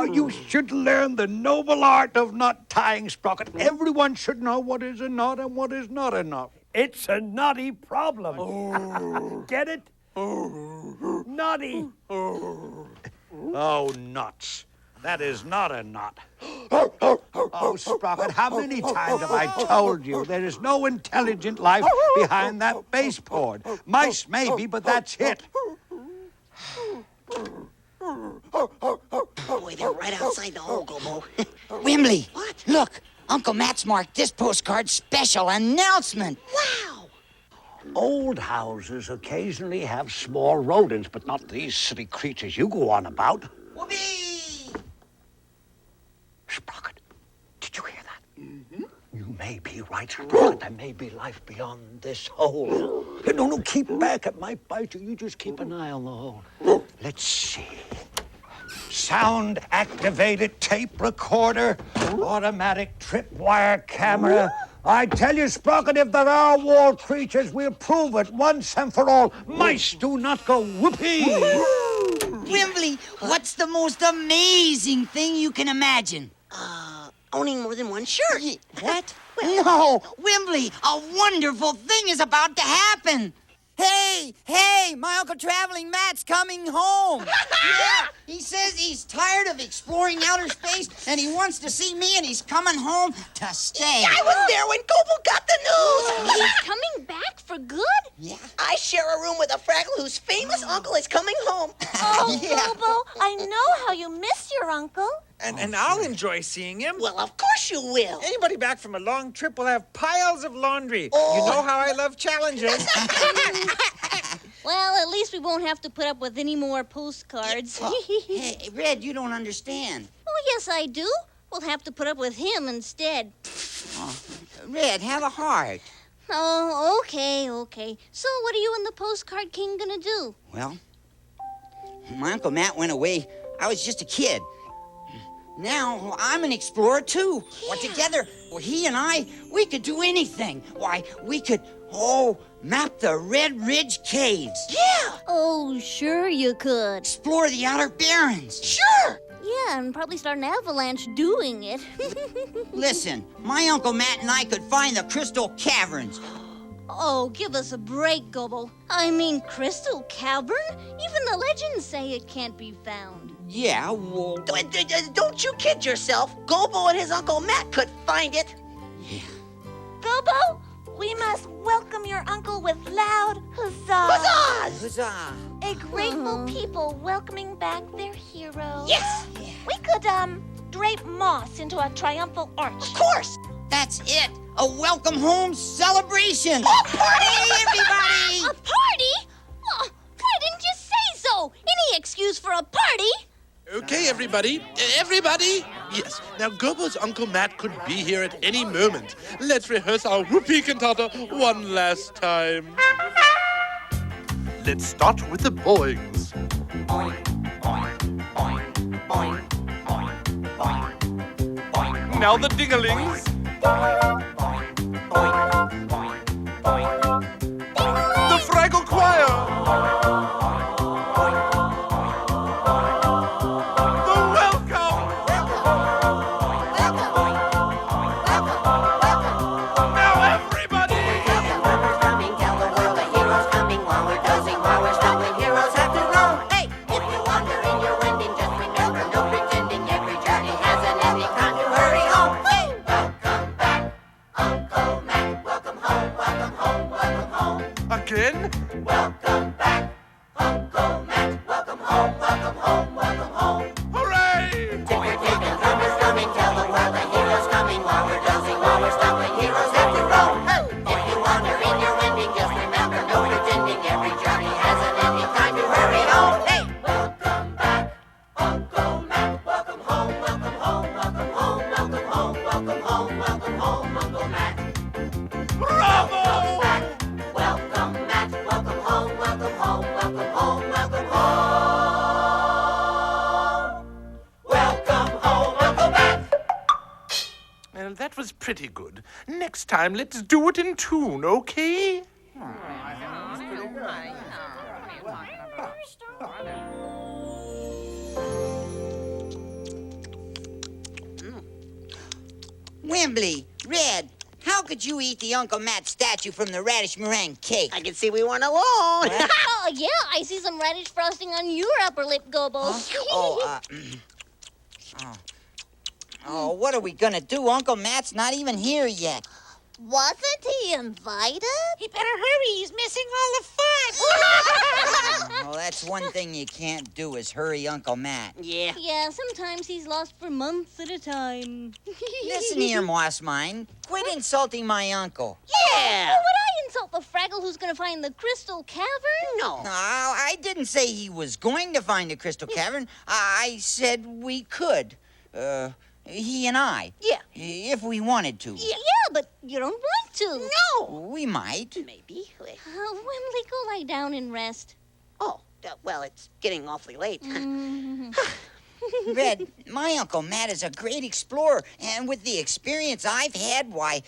You should learn the noble art of knot tying, Sprocket. Everyone should know what is a knot and what is not a knot. It's a knotty problem. Get it? Knotty. Oh, nuts. That is not a knot. Oh, Sprocket, how many times have I told you there is no intelligent life behind that baseboard? Mice maybe, but that's it. Boy, they're right outside the hole, Gobo. Wimbley. What? Look, Uncle Matt's marked this postcard special announcement. Wow! Old houses occasionally have small rodents, but not these silly creatures you go on about. Whoopee! Sprocket, did you hear that? Mm-hmm. You may be right, Sprocket. There may be life beyond this hole. No, keep back. It might bite you. You just keep an eye on the hole. Let's see. Sound-activated tape recorder, automatic tripwire camera. I tell you, Sprocket, if there are wall creatures, we'll prove it once and for all. Mice do not go whoopee. Wimbley, what's the most amazing thing you can imagine? Owning more than one shirt. What? No, Wimbley, a wonderful thing is about to happen. Hey, my Uncle Traveling Matt's coming home. Yeah, he says he's tired of exploring outer space and he wants to see me and he's coming home to stay. I was there when Gobo got the news. He's coming back for good? Yeah. I share a room with a Fraggle whose famous uncle is coming home. Oh, Yeah. Gobo, I know how you miss your uncle. And I'll enjoy seeing him. Well, of course you will. Anybody back from a long trip will have piles of laundry. You know how I love challenges. Well, at least we won't have to put up with any more postcards. Hey, Red, you don't understand. Oh, yes, I do. We'll have to put up with him instead. Red, have a heart. Oh, okay. So what are you and the Postcard King gonna do? Well, my Uncle Matt went away. I was just a kid. Now, I'm an explorer, too. Yeah. Well, together, he and I, we could do anything. Why, we could, map the Red Ridge Caves. Yeah, Oh, sure you could. Explore the Outer Barrens. sure. Yeah, and probably start an avalanche doing it. Listen, my Uncle Matt and I could find the Crystal Caverns. Oh, give us a break, Gobble. I mean, Crystal Cavern? Even the legends say it can't be found. Yeah, well... Don't you kid yourself. Gobo and his Uncle Matt could find it. Yeah. Gobo, we must welcome your uncle with loud huzzah. Huzzahs! Huzzah. A grateful people welcoming back their hero. Yes, We could, drape moss into a triumphal arch. of course. That's it. A welcome home celebration. party! Hey, everybody! A party? Oh, why didn't you say so? Any excuse for a party? Okay, everybody. Everybody! Yes, now Gobo's Uncle Matt could be here at any moment. Let's rehearse our whoopee cantata one last time. Let's start with the boings. Now the dinglings. The Fraggle Choir. The welcome. Now everybody. Coming, tell the world the hero's coming. While we're dozing, while we're stumbling, heroes have to roam. Hey, if you wander in your winding, just remember, no pretending. Every journey has an ending. Time to hurry home. Hey, welcome back, Uncle Matt. Welcome home, welcome home, welcome home. Again? Welcome back, Uncle Matt. Welcome home, welcome home, welcome home. Hooray! Ticker tick and drummers drumming, tell the world the hero's coming. While we're dozing, while we're stumbling, heroes have to roam. If you wander in your winding, just remember, no pretending. Every journey has an ending. Time to hurry home. Hey, welcome back, Uncle Matt. Welcome home, welcome home, welcome home, welcome home, welcome home, welcome home, Uncle Matt. Bravo! Welcome Matt. Welcome home, welcome home, welcome home, welcome home. Welcome home, Uncle Matt. Well, that was pretty good. Next time, let's do it in tune, okay? Wembley, Red, how could you eat the Uncle Matt statue from the radish meringue cake? I can see we weren't alone. Oh, yeah, I see some radish frosting on your upper lip, Gobo. Oh, what are we gonna do? Uncle Matt's not even here yet. Wasn't he invited? He better hurry. He's missing all the fun. Well, that's one thing you can't do is hurry Uncle Matt. Yeah. Yeah, sometimes he's lost for months at a time. Listen here, Moss Mine. Quit insulting my uncle. Yeah. Oh, would I insult the Fraggle who's gonna find the Crystal Cavern? No. No, I didn't say he was going to find the Crystal Cavern. I said we could. He and I. Yeah. If we wanted to. Yeah, but you don't want to. No. We might. Maybe. Wembley, go lie down and rest. Oh, well, it's getting awfully late. Red, my Uncle Matt is a great explorer, and with the experience I've had, why,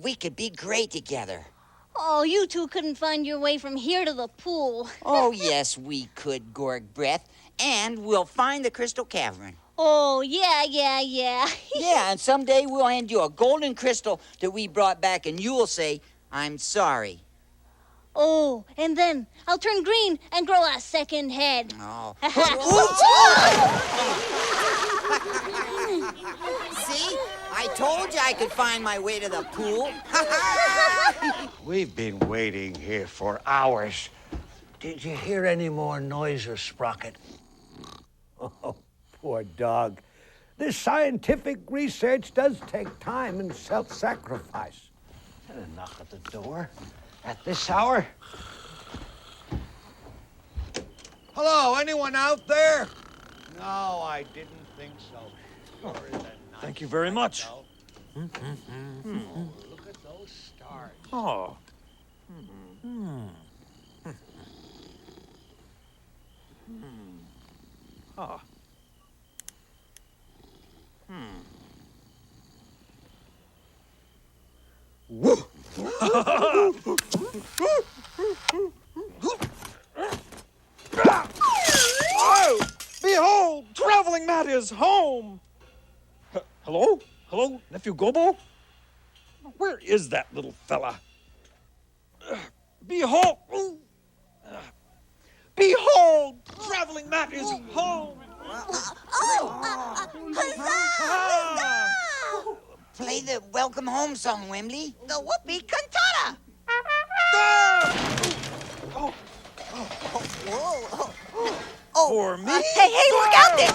we could be great together. Oh, you two couldn't find your way from here to the pool. Oh, yes, we could, Gorg Breath, and we'll find the Crystal Cavern. Oh, yeah. Yeah, and someday we'll hand you a golden crystal that we brought back, and you'll say, I'm sorry. Oh, and then I'll turn green and grow a second head. Oh. See? I told you I could find my way to the pool. We've been waiting here for hours. Did you hear any more noises, Sprocket? Oh, poor dog. This scientific research does take time and self-sacrifice. And a knock at the door at this hour. Hello, anyone out there? No, I didn't think so. Sure is a nice Thank you very much. Oh, look at those stars. Oh. Ah. Behold, Traveling Matt is home. Hello? Hello, Nephew Gobo? Where is that little fella? Behold! Behold! Traveling Matt is home! Huzzah! Play the welcome home song, Wembley. The whoopee cantata. For me? Hey, look out there.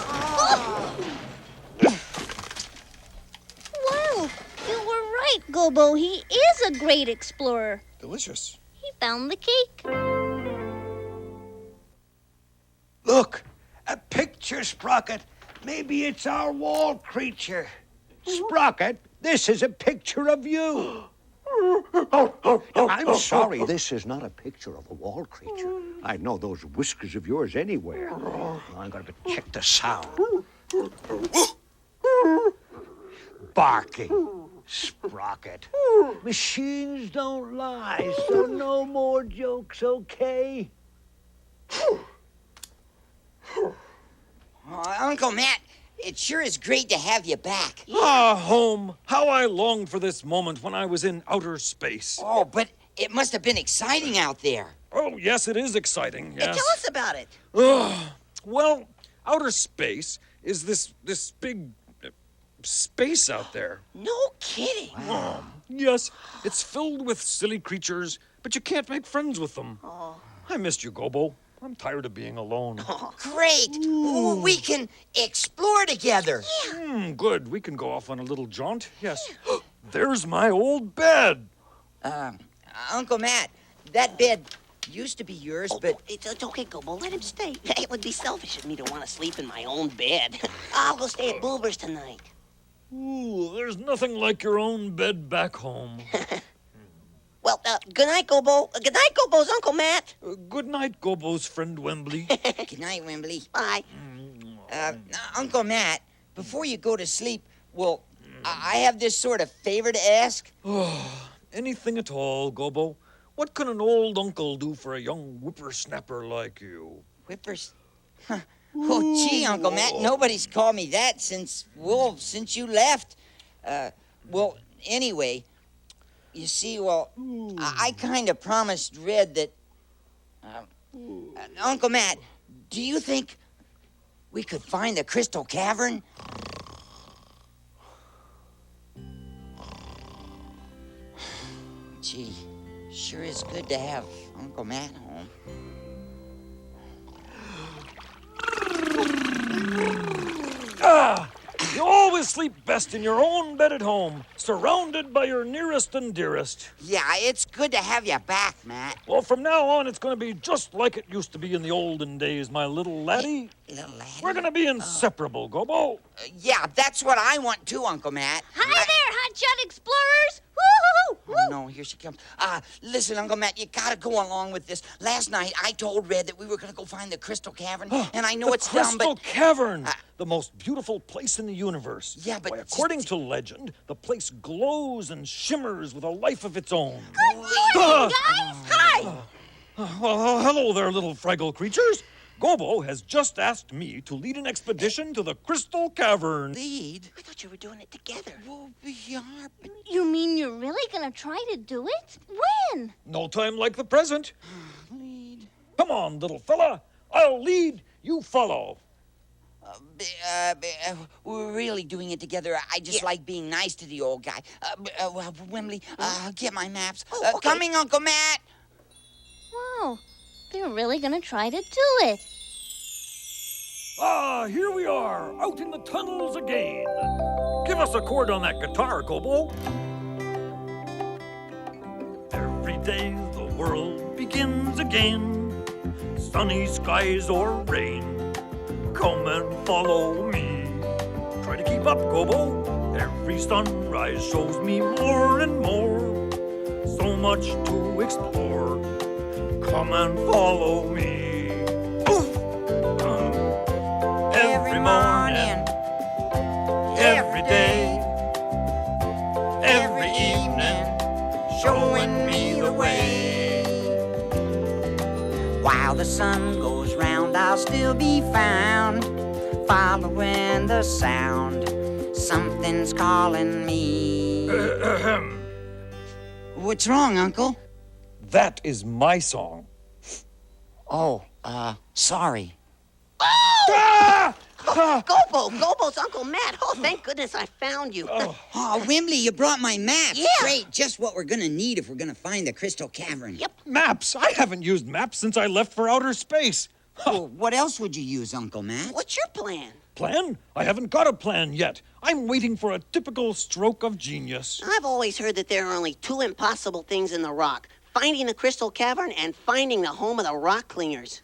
Wow, you were right, Gobo. He is a great explorer. Delicious. He found the cake. Look, a picture, Sprocket. Maybe it's our wall creature. Sprocket, this is a picture of you. I'm sorry, this is not a picture of a wall creature. I'd know those whiskers of yours anywhere. I'm going to check the sound. Barking. Sprocket. Machines don't lie, so no more jokes, okay? Uncle Matt, it sure is great to have you back. Ah, home. How I longed for this moment when I was in outer space. Oh, but it must have been exciting out there. Oh, yes, it is exciting, yes. Tell us about it. Well, outer space is this big space out there. No kidding. Yes, it's filled with silly creatures, but you can't make friends with them. I missed you, Gobo. I'm tired of being alone. Great. Ooh, we can explore together. Good. We can go off on a little jaunt. Yes. There's my old bed. Uncle Matt, that bed used to be yours, but... It's okay, Gobo. Let him stay. It would be selfish of me to want to sleep in my own bed. I'll go stay at Boober's tonight. Ooh, there's nothing like your own bed back home. Well, good night, Gobo. Good night, Gobo's Uncle Matt. Good night, Gobo's friend Wembley. Good night, Wembley. Bye. Uncle Matt, before you go to sleep, well, I have this sort of favor to ask. Anything at all, Gobo. What can an old uncle do for a young whippersnapper like you? Whippers? Huh. Oh, gee, Uncle Matt, nobody's called me that since you left. Well, anyway, you see, I kind of promised Red that... Uncle Matt, do you think we could find the Crystal Cavern? Gee, sure is good to have Uncle Matt home. You always sleep best in your own bed at home, surrounded by your nearest and dearest. Yeah, it's good to have you back, Matt. Well, from now on, it's going to be just like it used to be in the olden days, my little laddie. Little laddie? We're going to be inseparable, Gobo. Yeah, that's what I want too, Uncle Matt. Hi there, hotshot explorers! Woo-hoo-hoo! Oh, no, here she comes. Listen, Uncle Matt, you gotta go along with this. Last night, I told Red that we were gonna go find the Crystal Cavern, and I know it's dumb, but... Crystal Cavern! The most beautiful place in the universe. Yeah, but... Why, according to legend, the place glows and shimmers with a life of its own. Good morning, guys! Hi! Well, hello there, little Fraggle creatures. Gobo has just asked me to lead an expedition to the Crystal Cavern. Lead? I thought you were doing it together. Well, we are, but... You mean you're really gonna try to do it? When? No time like the present. Lead... Come on, little fella. I'll lead, you follow. We're really doing it together. I just like being nice to the old guy. Wimbley, get my maps. Okay. Coming, Uncle Matt. Wow, they're really gonna try to do it. Here we are, out in the tunnels again. Give us a chord on that guitar, Gobo. Every day the world begins again. Sunny skies or rain. Come and follow me. Try to keep up, Gobo. Every sunrise shows me more and more. So much to explore. Come and follow me. Every morning, every day, every evening, showing me the way. While the sun goes round, I'll still be found, following the sound. Something's calling me. What's wrong, Uncle? That is my song. Oh, sorry. Gobo's Uncle Matt. Oh, thank goodness I found you. Oh, Wimbley, you brought my map. Yeah. Great, just what we're gonna need if we're gonna find the Crystal Cavern. Yep. Maps! I haven't used maps since I left for outer space. Well, what else would you use, Uncle Matt? What's your plan? Plan? I haven't got a plan yet. I'm waiting for a typical stroke of genius. I've always heard that there are only two impossible things in the rock. Finding the Crystal Cavern and finding the home of the rock clingers.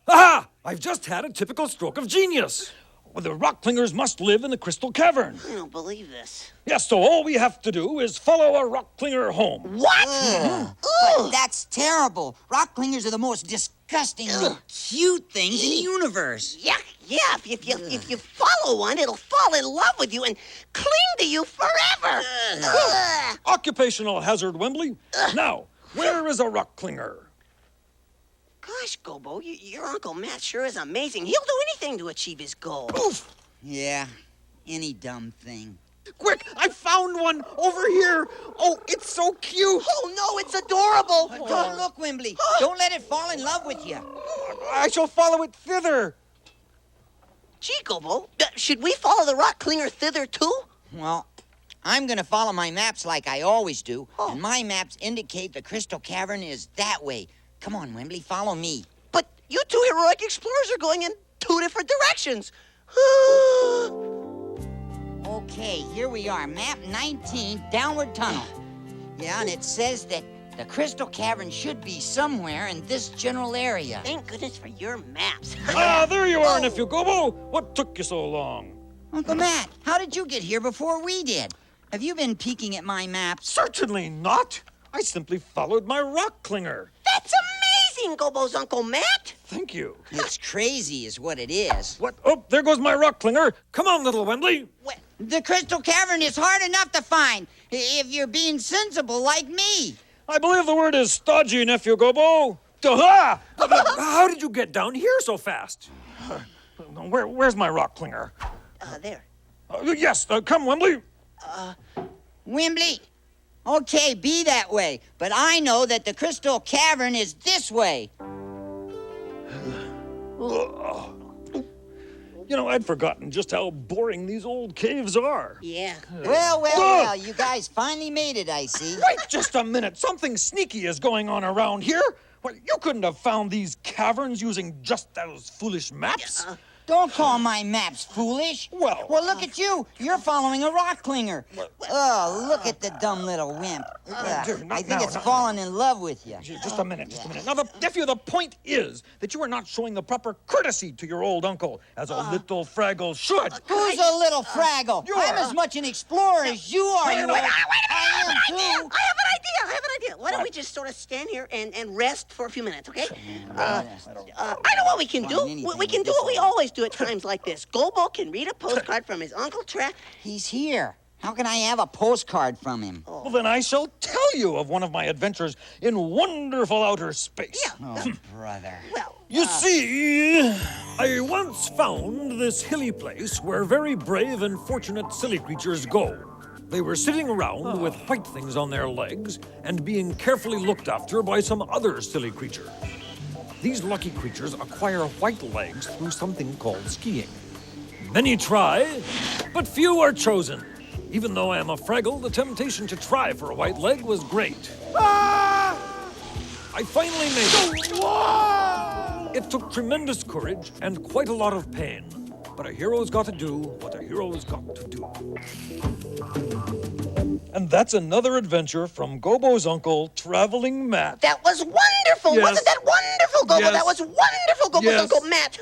Aha! I've just had a typical stroke of genius. Well, the rock clingers must live in the Crystal Cavern. I don't believe this. Yes, so all we have to do is follow a rock clinger home. What? But that's terrible. Rock clingers are the most disgustingly cute things in the universe. Yuck. Yeah, if you follow one, it'll fall in love with you and cling to you forever. Ugh. Occupational hazard, Wembley. Now, where is a rock clinger? Gosh, Gobo, your Uncle Matt sure is amazing. He'll do anything to achieve his goal. Oof! Yeah, any dumb thing. Quick, I found one over here. Oh, it's so cute. Oh, no, it's adorable. Don't look, Wimbley. Don't let it fall in love with you. I shall follow it thither. Gee, Gobo, should we follow the rock clinger thither, too? Well, I'm going to follow my maps like I always do, and my maps indicate the Crystal Cavern is that way. Come on, Wimbley, follow me. But you two heroic explorers are going in two different directions. Okay, here we are, map 19, downward tunnel. Yeah, and it says that the Crystal Cavern should be somewhere in this general area. Thank goodness for your maps. There you are, Nephew Gobo. What took you so long? Uncle Matt, how did you get here before we did? Have you been peeking at my maps? Certainly not. I simply followed my rock clinger. That's amazing, Gobo's Uncle Matt. Thank you. It's crazy is what it is. What? Oh, there goes my rock clinger. Come on, little Wembley. The Crystal Cavern is hard enough to find if you're being sensible like me. I believe the word is stodgy, Nephew Gobo. Aha! How did you get down here so fast? Where's my rock clinger? There. Yes, come, Wembley. Wimbley. Okay, be that way. But I know that the Crystal Cavern is this way. You know, I'd forgotten just how boring these old caves are. Yeah. Well, you guys finally made it, I see. Wait just a minute. Something sneaky is going on around here. Well, you couldn't have found these caverns using just those foolish maps. Don't call my maps foolish. Well, look at you. You're following a rock clinger. Oh, look at the dumb little wimp. I think it's fallen in love with you. Just a minute. Now, nephew, the point is that you are not showing the proper courtesy to your old uncle, as a little Fraggle should. Who's a little Fraggle? I'm as much an explorer as you are. Wait a minute. I am too. I have an idea. Why don't we just sort of stand here and rest for a few minutes, okay? I know what we can do. We can do what we always do at times like this. Gobo can read a postcard from his Uncle Trek. He's here. How can I have a postcard from him? Well, then I shall tell you of one of my adventures in wonderful outer space. Oh, brother. Well, You see, I once found this hilly place where very brave and fortunate silly creatures go. They were sitting around with white things on their legs and being carefully looked after by some other silly creature. These lucky creatures acquire white legs through something called skiing. Many try, but few are chosen. Even though I am a Fraggle, the temptation to try for a white leg was great. I finally made it. It took tremendous courage and quite a lot of pain. But a hero's got to do what a hero's got to do. And that's another adventure from Gobo's uncle, Traveling Matt. that was wonderful. Yes. Wasn't that wonderful, Gobo? Yes. That was wonderful, Gobo's Yes. Uncle Matt.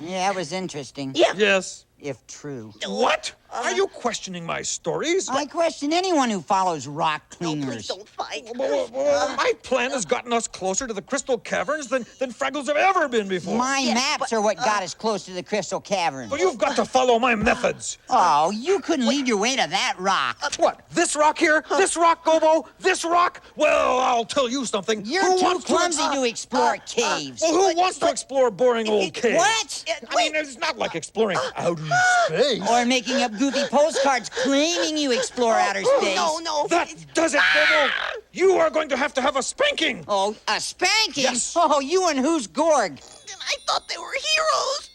Yeah, it was interesting. Yeah. Yes. If true. What? Are you questioning my stories? I question anyone who follows rock No, clingers. please don't fight. My plan has gotten us closer to the Crystal Caverns than Fraggles have ever been before. My maps are what got us close to the Crystal Cavern. Well, you've got to follow my methods. Oh, you couldn't lead your way to that rock. What? This rock here? This rock, Gobo? This rock? Well, I'll tell you something. You're Who too wants clumsy to explore caves. Well, who wants to explore boring old caves? What? I mean, it's not like exploring outer space. Or making up goofy postcards claiming you explore outer space. No. That does it, Gobo. You are going to have a spanking. Oh, a spanking? Yes. Oh, you and who's Gorg? I thought they were heroes.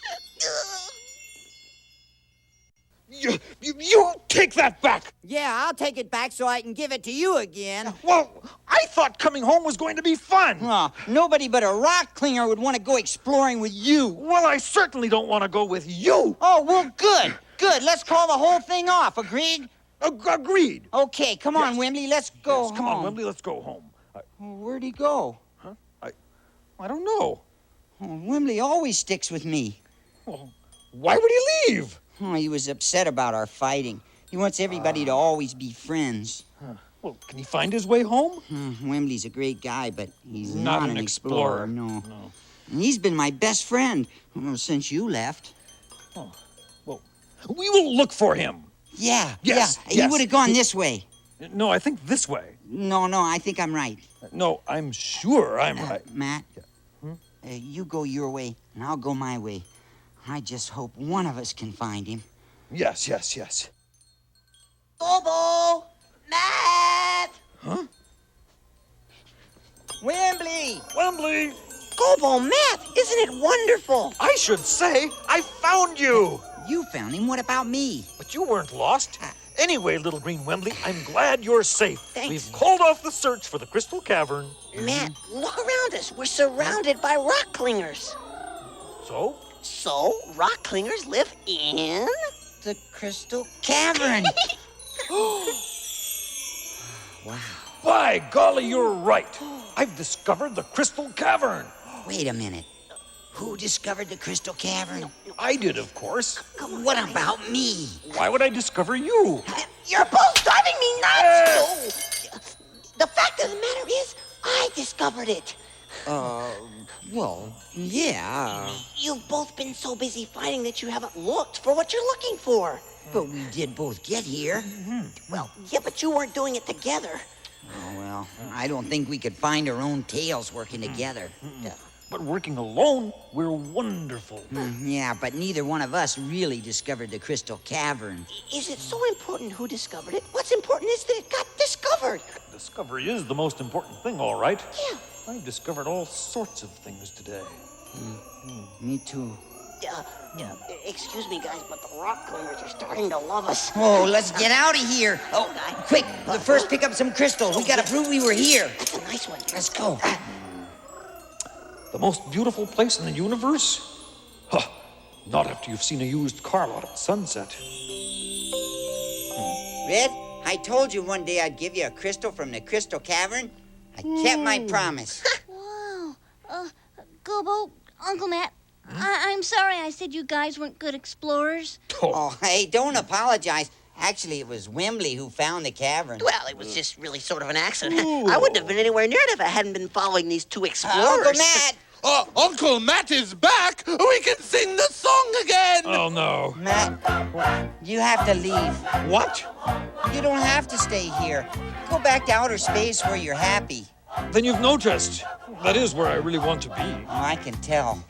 You take that back. Yeah, I'll take it back so I can give it to you again. Well, I thought coming home was going to be fun. Oh, nobody but a rock clinger would want to go exploring with you. Well, I certainly don't want to go with you. Oh, well, good. Good. Let's call the whole thing off. Agreed? Agreed. Okay, come on, Wimbley. Let's go Yes, come on, home. Wembley, let's go home. Where'd he go? I don't know. Oh, Wimbley always sticks with me. Well, why would he leave? Oh, he was upset about our fighting. He wants everybody to always be friends. Well, can he find his way home? Wembley's a great guy, but he's Not not an an explorer. explorer. No. And he's been my best friend since you left. Well, we will look for him. Yeah, Yes, yeah. He yes. would have gone this way. No, I think this way. No, I think I'm right. No, I'm sure I'm right. Matt, you go your way, and I'll go my way. I just hope one of us can find him. Yes. Gobo! Matt! Wembley! Wembley, Gobo, Matt! Isn't it wonderful? I should say I found you. You found him. What about me? But you weren't lost. Anyway, little green Wembley, I'm glad you're safe. Thanks. We've called off the search for the Crystal Cavern. Matt, look around us. We're surrounded by rock clingers. So? So, rock clingers live in... The Crystal Cavern. Wow. By golly, you're right. I've discovered the Crystal Cavern. Wait a minute. Who discovered the Crystal Cavern? I did, of course. What about me? Why would I discover you? You're both driving me nuts! The fact of the matter is, I discovered it. Well, yeah. You've both been so busy fighting that you haven't looked for what you're looking for. But we did both get here. Well, yeah, but you weren't doing it together. Oh, well, I don't think we could find our own tails working together. But working alone, we're wonderful. Yeah, but neither one of us really discovered the Crystal Cavern. Is it so important who discovered it? What's important is that it got discovered. Discovery is the most important thing, all right. Yeah. I've discovered all sorts of things today. Me too. Excuse me, guys, but the rock climbers are starting to love us. Oh, let's get out of here. Oh, quick, first pick up some crystals. We gotta prove we were here. That's a nice one. Let's go. The most beautiful place in the universe? Huh. Not after you've seen a used car lot at sunset. Red, I told you one day I'd give you a crystal from the Crystal Cavern. I kept my promise. Wow. Gobo, Uncle Matt, I'm sorry I said you guys weren't good explorers. Oh, hey, don't apologize. Actually, it was Wembley who found the cavern. Well, it was just really sort of an accident. I wouldn't have been anywhere near it if I hadn't been following these two explorers. Uncle Matt! Uncle Matt is back! We can sing the song again! Oh, no. Matt, you have to leave. What? You don't have to stay here. Go back to outer space where you're happy. Then you've noticed. That is where I really want to be. Oh, I can tell.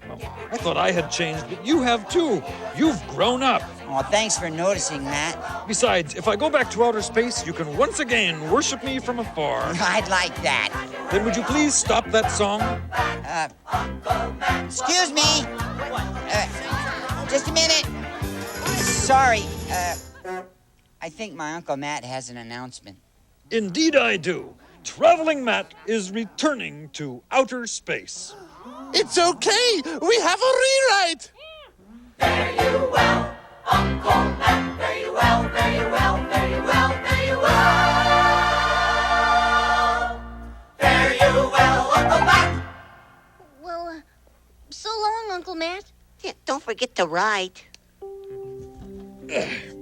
Well, I thought I had changed, but you have too. You've grown up. Oh, thanks for noticing, Matt. Besides, if I go back to outer space, you can once again worship me from afar. I'd like that. Then would you please stop that song? Excuse me. Just a minute. Sorry. I think my Uncle Matt has an announcement. Indeed I do. Traveling Matt is returning to outer space. It's okay! We have a rewrite! Fare you well, Uncle Matt. Fare you well, fare you well, fare you well, fare you well. Fare you well, Uncle Matt. Well, so long, Uncle Matt. Yeah, don't forget to write.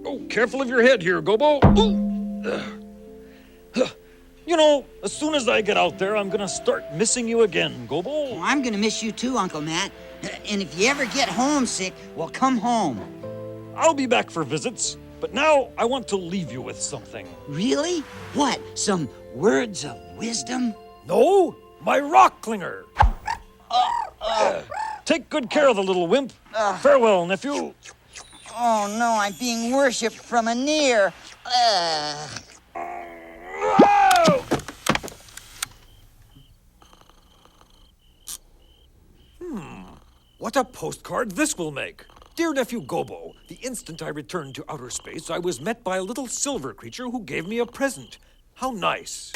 Oh, careful of your head here, Gobo. You know, as soon as I get out there, I'm gonna start missing you again, Gobo. Oh, I'm gonna miss you too, Uncle Matt. And if you ever get homesick, well, come home. I'll be back for visits, but now I want to leave you with something. Really? What? Some words of wisdom? No, my rock clinger. Take good care of the little wimp. Farewell, nephew. Oh, no, I'm being worshipped from a near. What a postcard this will make. Dear Nephew Gobo, the instant I returned to outer space, I was met by a little silver creature who gave me a present. How nice.